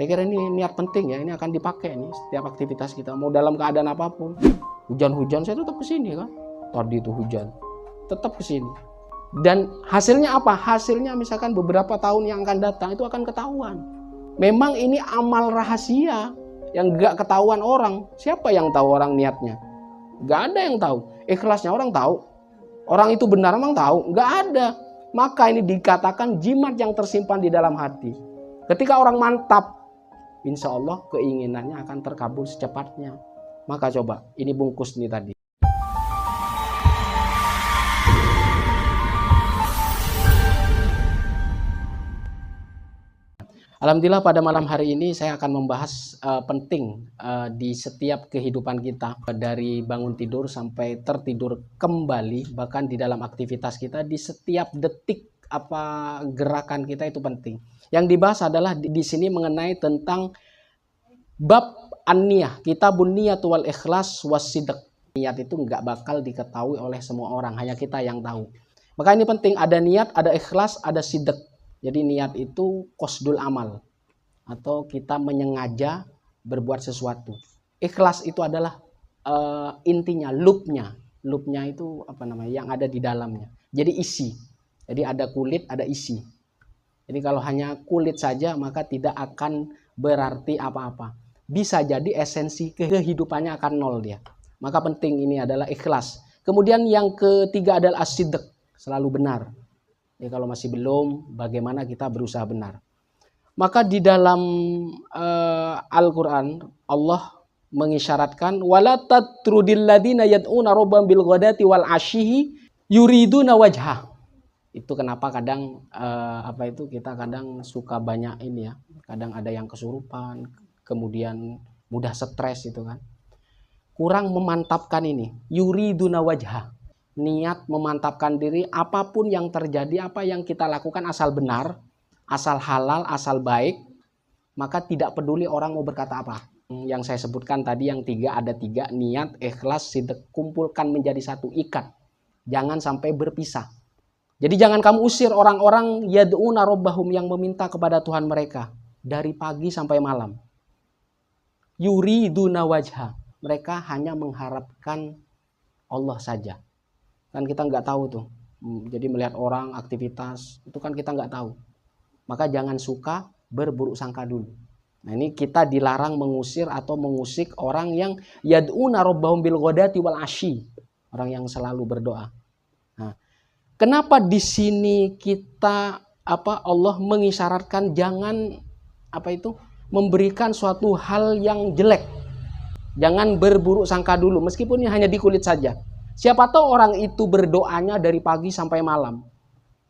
Saya kira ini niat penting ya, ini akan dipakai nih setiap aktivitas kita, mau dalam keadaan apapun. Hujan-hujan saya tetap ke sini kan. Tadi itu hujan, tetap ke sini. Dan hasilnya apa? Hasilnya misalkan beberapa tahun yang akan datang itu akan ketahuan. Memang ini amal rahasia yang gak ketahuan orang. Siapa yang tahu orang niatnya? Gak ada yang tahu. Ikhlasnya orang tahu. Orang itu benar memang tahu? Gak ada. Maka ini dikatakan jimat yang tersimpan di dalam hati. Ketika orang mantap, insya Allah keinginannya akan terkabul secepatnya. Maka coba, ini bungkus nih tadi. Alhamdulillah pada malam hari ini saya akan membahas penting di setiap kehidupan kita. Dari bangun tidur sampai tertidur kembali, bahkan di dalam aktivitas kita, di setiap detik apa gerakan kita itu penting. Yang dibahas adalah di sini mengenai tentang bab an-niyah, kitabun niyat wal ikhlas wasidq. Niat itu nggak bakal diketahui oleh semua orang, hanya kita yang tahu. Maka ini penting, ada niat, ada ikhlas, ada sidq. Jadi niat itu qasdul amal, atau kita menyengaja berbuat sesuatu. Ikhlas itu adalah intinya, loopnya itu apa namanya, yang ada di dalamnya. Jadi isi. Jadi ada kulit, ada isi. Jadi kalau hanya kulit saja maka tidak akan berarti apa-apa. Bisa jadi esensi kehidupannya akan nol dia. Maka penting ini adalah ikhlas. Kemudian yang ketiga adalah as-sidq, selalu benar. Ya, kalau masih belum, bagaimana kita berusaha benar. Maka di dalam Al-Quran, Allah mengisyaratkan, wala tatrudil ladina yad'una rabbahum bil ghadati wal ashihi yuriduna wajhah. Itu kenapa kadang kita kadang suka banyak ini ya. Kadang ada yang kesurupan, kemudian mudah stres itu kan. Kurang memantapkan ini, yuriduna wajhah. Niat memantapkan diri, apapun yang terjadi, apa yang kita lakukan asal benar, asal halal, asal baik, maka tidak peduli orang mau berkata apa. Yang saya sebutkan tadi yang ada tiga, niat, ikhlas, sidq, kumpulkan menjadi satu, ikat. Jangan sampai berpisah. Jadi jangan kamu usir orang-orang yad'una rabbahum, yang meminta kepada Tuhan mereka dari pagi sampai malam. Yuriduna wajha, mereka hanya mengharapkan Allah saja. Kan kita nggak tahu tuh. Jadi melihat orang aktivitas itu kan kita nggak tahu. Maka jangan suka berburuk sangka dulu. Nah, ini kita dilarang mengusir atau mengusik orang yang yad'una rabbahum bil ghadati wal asyi, orang yang selalu berdoa. Nah, kenapa di sini kita Allah mengisyaratkan jangan memberikan suatu hal yang jelek. Jangan berburuk sangka dulu meskipun ini hanya di kulit saja. Siapa tahu orang itu berdoanya dari pagi sampai malam.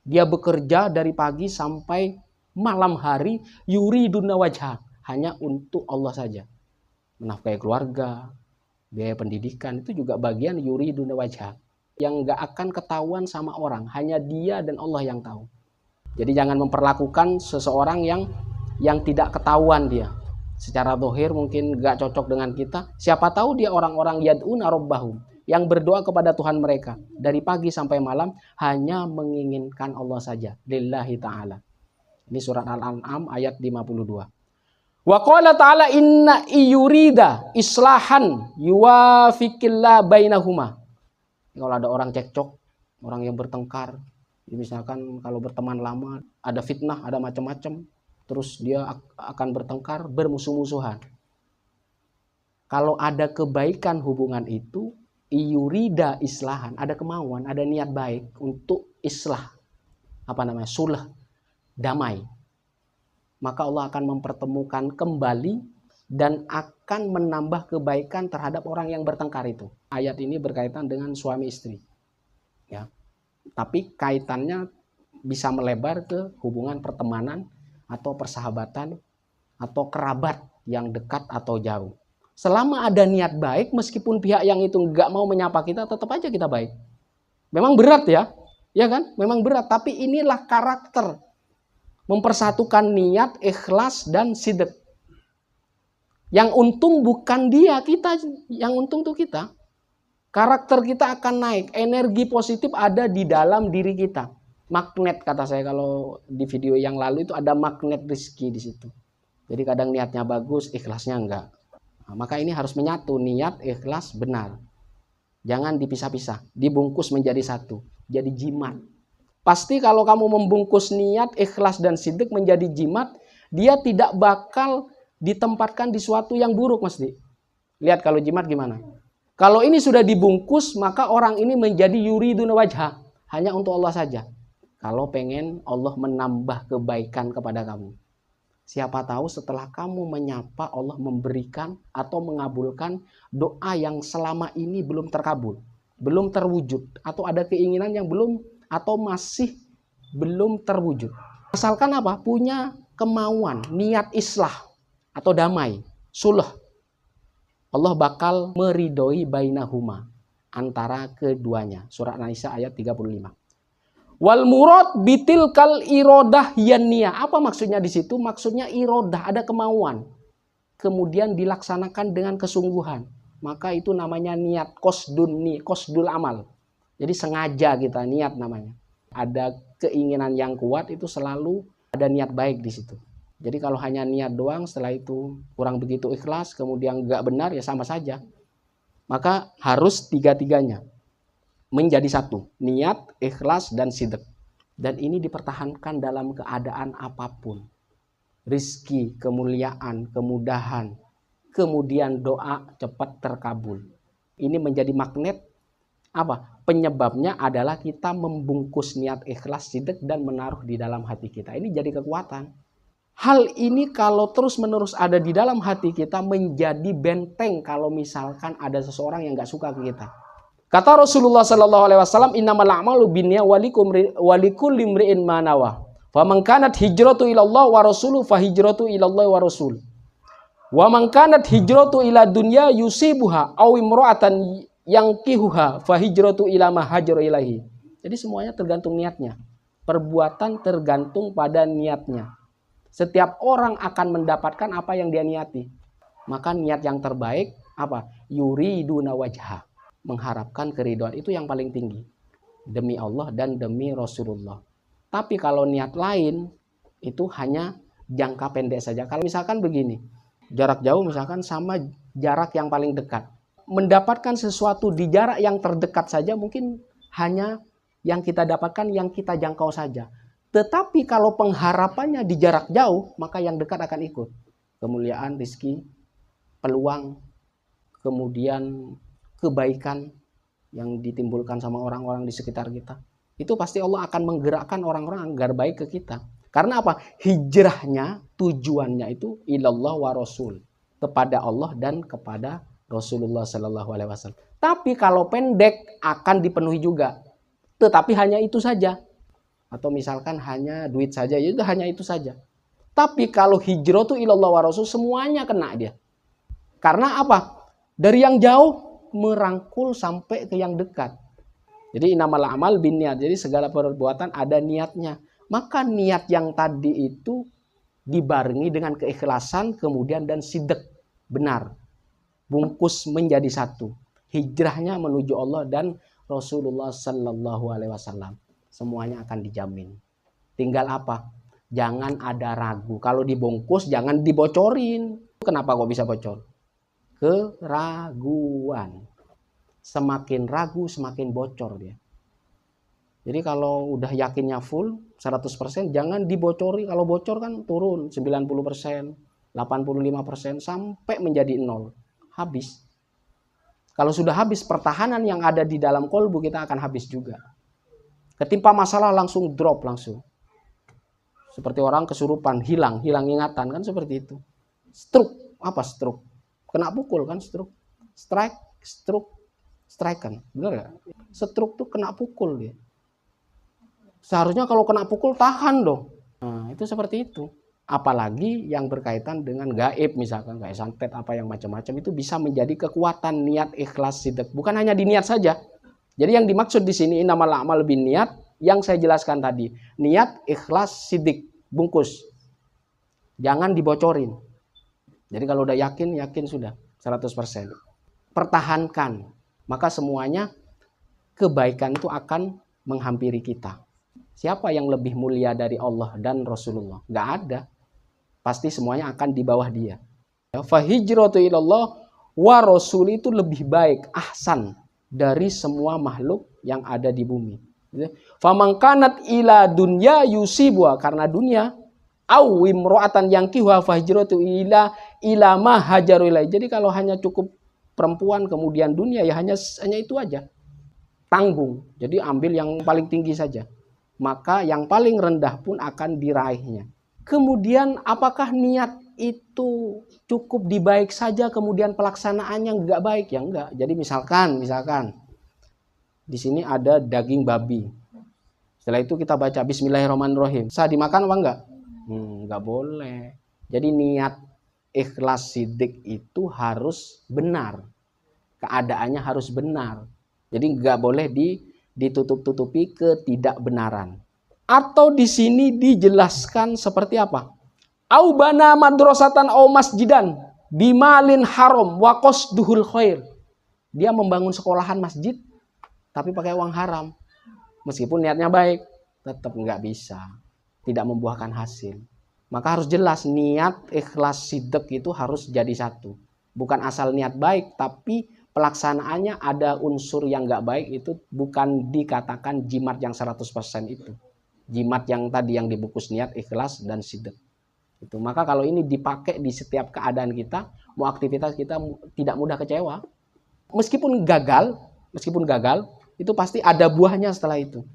Dia bekerja dari pagi sampai malam hari, yuriduna wajha, hanya untuk Allah saja. Menafkahi keluarga, biaya pendidikan, itu juga bagian yuriduna wajha. Yang gak akan ketahuan sama orang, hanya dia dan Allah yang tahu. Jadi jangan memperlakukan seseorang yang tidak ketahuan dia. Secara zahir mungkin gak cocok dengan kita. Siapa tahu dia orang-orang yad'una rabbahum, yang berdoa kepada Tuhan mereka dari pagi sampai malam hanya menginginkan Allah saja, lillahi ta'ala. Ini surat Al-An'am ayat 52. Wa qala ta'ala inna iyurida islahan yuwafiqillah bainahuma. Kalau ada orang cekcok, orang yang bertengkar, misalkan kalau berteman lama, ada fitnah, ada macam-macam, terus dia akan bertengkar, bermusuh-musuhan. Kalau ada kebaikan hubungan itu, iyurida islahan, ada kemauan, ada niat baik untuk islah, sulh, damai, maka Allah akan mempertemukan kembali dan akan menambah kebaikan terhadap orang yang bertengkar itu. Ayat ini berkaitan dengan suami istri ya, tapi kaitannya bisa melebar ke hubungan pertemanan atau persahabatan atau kerabat yang dekat atau jauh. Selama ada niat baik, meskipun pihak yang itu nggak mau menyapa kita, tetap aja kita baik. Memang berat ya kan? Memang berat, tapi inilah karakter mempersatukan niat, ikhlas, dan sidq. Yang untung bukan dia, kita. Yang untung tuh kita. Karakter kita akan naik, energi positif ada di dalam diri kita. Magnet, kata saya kalau di video yang lalu itu ada magnet rezeki di situ. Jadi kadang niatnya bagus, ikhlasnya enggak. Nah, maka ini harus menyatu, niat, ikhlas, benar. Jangan dipisah-pisah, dibungkus menjadi satu, jadi jimat. Pasti kalau kamu membungkus niat, ikhlas, dan sidq menjadi jimat, dia tidak bakal ditempatkan di suatu yang buruk, mesti. Lihat kalau jimat gimana. Kalau ini sudah dibungkus, maka orang ini menjadi yuridun wajha, hanya untuk Allah saja. Kalau pengen Allah menambah kebaikan kepada kamu. Siapa tahu setelah kamu menyapa, Allah memberikan atau mengabulkan doa yang selama ini belum terkabul, belum terwujud, atau ada keinginan yang belum atau masih belum terwujud. Asalkan apa? Punya kemauan, niat islah atau damai, sulh. Allah bakal meridoi bainahuma, antara keduanya. Surah An-Nisa ayat 35. Wal murad bitil kal irodah yaniyah. Apa maksudnya di situ? Maksudnya irodah, ada kemauan. Kemudian dilaksanakan dengan kesungguhan. Maka itu namanya niat, qasdul amal. Jadi sengaja kita niat namanya. Ada keinginan yang kuat, itu selalu ada niat baik di situ. Jadi kalau hanya niat doang, setelah itu kurang begitu ikhlas, kemudian nggak benar, ya sama saja. Maka harus tiga-tiganya menjadi satu, niat, ikhlas, dan sidq. Dan ini dipertahankan dalam keadaan apapun. Rizki, kemuliaan, kemudahan, kemudian doa cepat terkabul. Ini menjadi magnet. Apa? Penyebabnya adalah kita membungkus niat, ikhlas, sidq, dan menaruh di dalam hati kita. Ini jadi kekuatan. Hal ini kalau terus-menerus ada di dalam hati kita, menjadi benteng kalau misalkan ada seseorang yang nggak suka ke kita. Kata Rasulullah Sallallahu Alaihi Wasallam, innamal a'malu binniyat walikulli imri'in ma nawa. Faman kanat hijratu ilallah wa rasuluhu fahijratu ilallah wa rasul. Wa man kanat hijratu ila dunya yusibuha aw imra'atan yankihuha fahijratu ila ma hajara ilaihi. Jadi semuanya tergantung niatnya. Perbuatan tergantung pada niatnya. Setiap orang akan mendapatkan apa yang dia niati. Maka niat yang terbaik apa? Yuriduna wajha. Mengharapkan keridhaan, itu yang paling tinggi. Demi Allah dan demi Rasulullah. Tapi kalau niat lain, itu hanya jangka pendek saja. Kalau misalkan begini, jarak jauh misalkan sama jarak yang paling dekat. Mendapatkan sesuatu di jarak yang terdekat saja mungkin hanya yang kita dapatkan, yang kita jangkau saja. Tetapi kalau pengharapannya di jarak jauh, maka yang dekat akan ikut. Kemuliaan, rizki, peluang, kemudian kebaikan yang ditimbulkan sama orang-orang di sekitar kita. Itu pasti Allah akan menggerakkan orang-orang agar baik ke kita. Karena apa? Hijrahnya, tujuannya itu ilallah wa rasul. Kepada Allah dan kepada Rasulullah Sallallahu Alaihi Wasallam. Tapi kalau pendek akan dipenuhi juga. Tetapi hanya itu saja. Atau misalkan hanya duit saja, itu hanya itu saja. Tapi kalau hijrah itu ilallah wa rasul, semuanya kena dia. Karena apa? Dari yang jauh merangkul sampai ke yang dekat. Jadi innamal a'mal binniyat. Jadi segala perbuatan ada niatnya. Maka niat yang tadi itu dibarengi dengan keikhlasan, kemudian dan sidq, benar. Bungkus menjadi satu. Hijrahnya menuju Allah dan Rasulullah Sallallahu Alaihi Wasallam. Semuanya akan dijamin. Tinggal apa? Jangan ada ragu. Kalau dibungkus jangan dibocorin. Kenapa kok bisa bocor? Keraguan. Semakin ragu semakin bocor dia. Jadi kalau udah yakinnya full 100%, jangan dibocori. Kalau bocor kan turun 90%, 85% sampai menjadi 0. Habis. Kalau sudah habis, pertahanan yang ada di dalam kolbu kita akan habis juga. Ketimpa masalah langsung drop langsung. Seperti orang kesurupan, hilang ingatan kan seperti itu. Stroke, apa stroke? Kena pukul kan stroke. Strike, stroke, striken. Benar ya? Stroke tuh kena pukul dia. Seharusnya kalau kena pukul tahan dong. Nah, itu seperti itu. Apalagi yang berkaitan dengan gaib misalkan, kayak santet apa yang macam-macam, itu bisa menjadi kekuatan niat, ikhlas, sidq. Bukan hanya di niat saja. Jadi yang dimaksud di sini innamal a'mal binniyat yang saya jelaskan tadi. Niat, ikhlas, sidq, bungkus. Jangan dibocorin. Jadi kalau udah yakin sudah 100%. Pertahankan. Maka semuanya kebaikan itu akan menghampiri kita. Siapa yang lebih mulia dari Allah dan Rasulullah? Nggak ada. pasti semuanya akan di bawah dia. Fahijratu ilallah wa rasul itu lebih baik, ahsan dari semua makhluk yang ada di bumi. Famangkanat ila dunya yusibwa, karena dunia au imro'atan yang kiwa fahijratu ila ma hajaru ilai. Jadi kalau hanya cukup perempuan kemudian dunia, ya hanya itu aja. Tanggung. Jadi ambil yang paling tinggi saja. Maka yang paling rendah pun akan diraihnya. Kemudian apakah niat itu cukup dibaik saja kemudian pelaksanaannya enggak baik? Ya enggak. Jadi misalkan di sini ada daging babi. Setelah itu kita baca Bismillahirrahmanirrahim. Sah dimakan apa enggak? Enggak boleh. Jadi niat ikhlas sidik itu harus benar. Keadaannya harus benar. Jadi enggak boleh ditutup-tutupi ketidakbenaran. Atau di sini dijelaskan seperti apa? Au bana madrasatan au masjidan bimalin haram wa qasduhul khair. Dia membangun sekolahan masjid tapi pakai uang haram. Meskipun niatnya baik, tetap nggak bisa. Tidak membuahkan hasil. Maka harus jelas niat ikhlas sidq itu harus jadi satu. Bukan asal niat baik, tapi pelaksanaannya ada unsur yang nggak baik, itu bukan dikatakan jimat yang 100% itu. Jimat yang tadi yang dibungkus niat, ikhlas, dan sidq. Itu. Maka kalau ini dipakai di setiap keadaan kita, mau aktivitas kita tidak mudah kecewa. Meskipun gagal, itu pasti ada buahnya setelah itu.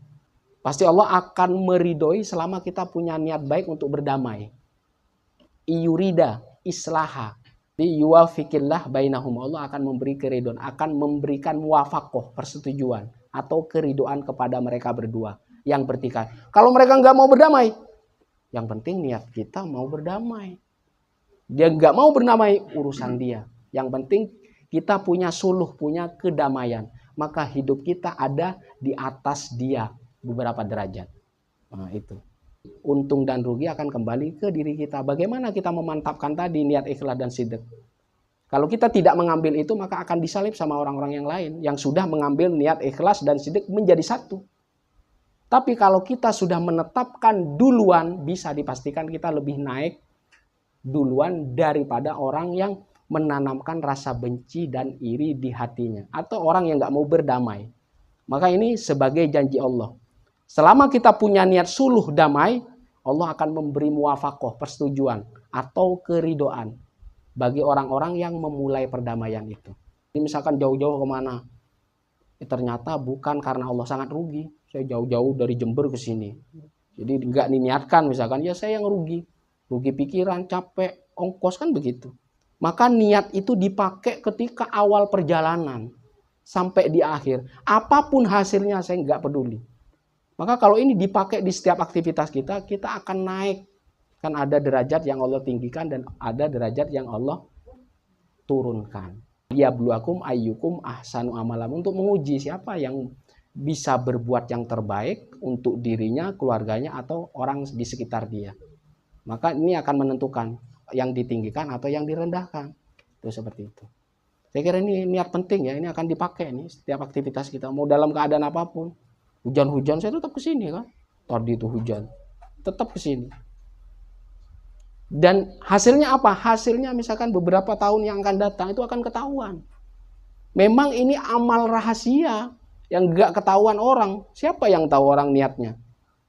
Pasti Allah akan meridhoi selama kita punya niat baik untuk berdamai. Iyurida, islaha. Di yuwafikillah bainahum. Allah akan memberi keridhaan, akan memberikan muwafaqah, persetujuan. Atau keridhaan kepada mereka berdua yang bertikai. Kalau mereka nggak mau berdamai, yang penting niat kita mau berdamai. Dia nggak mau berdamai, urusan dia. Yang penting kita punya suluh, punya kedamaian. Maka hidup kita ada di atas dia beberapa derajat. Nah, itu. Untung dan rugi akan kembali ke diri kita. Bagaimana kita memantapkan tadi niat ikhlas dan sidq. Kalau kita tidak mengambil itu, maka akan disalib sama orang-orang yang lain yang sudah mengambil niat ikhlas dan sidq menjadi satu. Tapi kalau kita sudah menetapkan duluan, bisa dipastikan kita lebih naik duluan daripada orang yang menanamkan rasa benci dan iri di hatinya. Atau orang yang nggak mau berdamai. Maka ini sebagai janji Allah. Selama kita punya niat suluh damai, Allah akan memberi muwafaqah, persetujuan. Atau keridhaan bagi orang-orang yang memulai perdamaian itu. Ini misalkan jauh-jauh kemana. Ternyata bukan karena Allah, sangat rugi. Saya jauh-jauh dari Jember ke sini. Jadi nggak diniatkan misalkan, ya saya yang rugi. Rugi pikiran, capek, ongkos, kan begitu. Maka niat itu dipakai ketika awal perjalanan sampai di akhir. Apapun hasilnya saya nggak peduli. Maka kalau ini dipakai di setiap aktivitas kita, kita akan naik. Kan ada derajat yang Allah tinggikan dan ada derajat yang Allah turunkan. Liyabluwakum ayyukum ahsanu amalan, untuk menguji siapa yang bisa berbuat yang terbaik untuk dirinya, keluarganya, atau orang di sekitar dia. Maka ini akan menentukan yang ditinggikan atau yang direndahkan. Itu seperti itu. Saya kira ini niat penting ya, ini akan dipakai nih setiap aktivitas kita, mau dalam keadaan apapun. Hujan-hujan saya tetap ke sini kan. Tadi itu hujan, tetap ke sini. Dan hasilnya apa? Hasilnya misalkan beberapa tahun yang akan datang itu akan ketahuan. Memang ini amal rahasia yang gak ketahuan orang. Siapa yang tahu orang niatnya?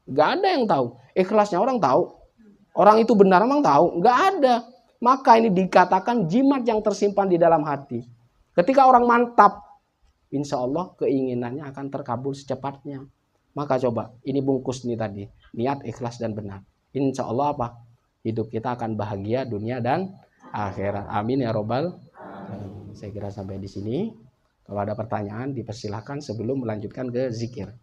Gak ada yang tahu. Ikhlasnya orang tahu. Orang itu benar memang tahu? Nggak ada. Maka ini dikatakan jimat yang tersimpan di dalam hati. Ketika orang mantap, insya Allah keinginannya akan terkabul secepatnya. Maka coba, ini bungkus nih tadi. Niat, ikhlas, dan benar. Insya Allah apa? Hidup kita akan bahagia dunia dan akhirat. Amin ya robbal. Saya kira sampai di sini. Kalau ada pertanyaan, dipersilahkan sebelum melanjutkan ke zikir.